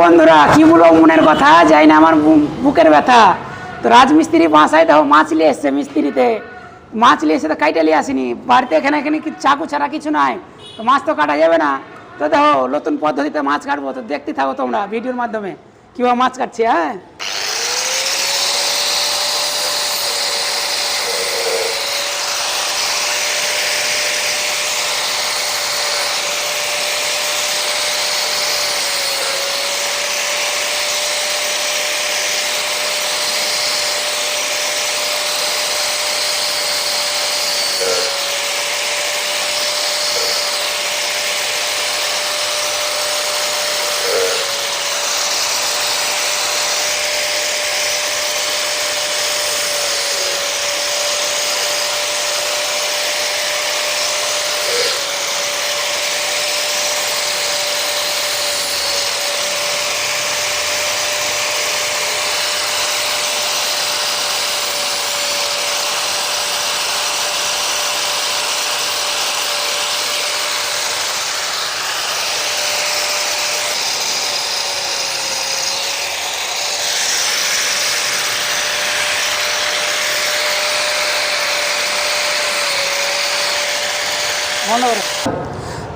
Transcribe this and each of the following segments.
বন্ধুরা কি বলবো মনের কথা, যাই না আমার বুকের ব্যথা। তো রাজমিস্ত্রি বাসায় দেখো মাছ নিয়ে এসছে, মিস্ত্রিতে মাছ নিয়ে এসে তো কাইটা নিয়ে আসিনি বাড়িতে, এখানে চাকু ছাড়া কিছু নাই, তো মাছ তো কাটা যাবে না। তো দেখো নতুন পদ্ধতিতে মাছ কাটবো, তো দেখতে থাকো তোমরা ভিডিওর মাধ্যমে কীভাবে মাছ কাটছি। হ্যাঁ,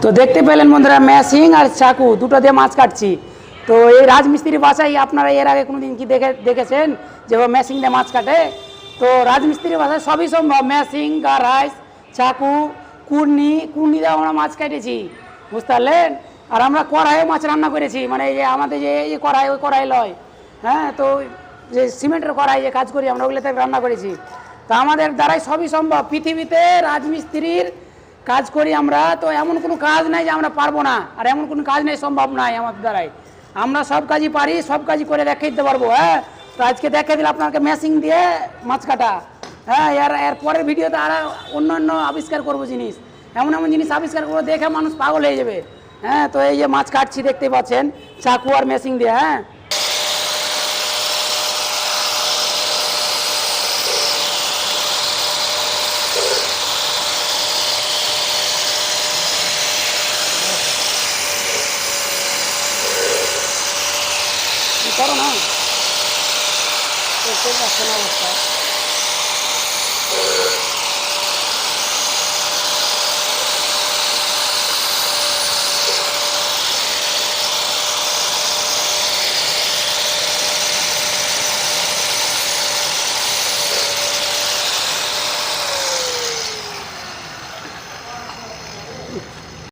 তো দেখতে পেলেন বন্ধুরা, মেশিং আর চাকু দুটো দিয়ে মাছ কাটছি। তো এই রাজমিস্ত্রি বাসায় আপনারা এর আগে কোনো দিন কি দেখেছেন যে ও মেশিং দিয়ে মাছ কাটে? তো রাজমিস্ত্রির বাসায় সবই সম্ভব, মেশিং, গারাইস, চাকু, কুর্নি দিয়ে আমরা মাছ কাটেছি, বুঝতে পারলেন। আর আমরা কড়াইয়ে মাছ রান্না করেছি, মানে এই যে আমাদের যে এই কড়াই, ওই কড়াই লয়, হ্যাঁ, তো যে সিমেন্টের কড়াই যে কাজ করি আমরা, ওগুলোতে রান্না করেছি। তো আমাদের দ্বারাই সবই সম্ভব, পৃথিবীতে রাজমিস্ত্রির কাজ করি আমরা। তো এমন কোনো কাজ নাই যে আমরা পারবো না, আর এমন কোনো কাজ নেই সম্ভব নাই আমাদের দ্বারাই। আমরা সব কাজই পারি, সব কাজই করে দেখিয়ে দিতে পারবো। হ্যাঁ, তো আজকে দেখিয়ে দিলে আপনাকে মেশিং দিয়ে মাছ কাটা। হ্যাঁ, এর পরের ভিডিওতে আর অন্য আবিষ্কার করবো জিনিস, এমন জিনিস আবিষ্কার করবো, দেখে মানুষ পাগল হয়ে যাবে। হ্যাঁ, তো এই যে মাছ কাটছি দেখতে পাচ্ছেন, চাকু আর মেশিং দিয়ে। হ্যাঁ, করো না, অবস্থা।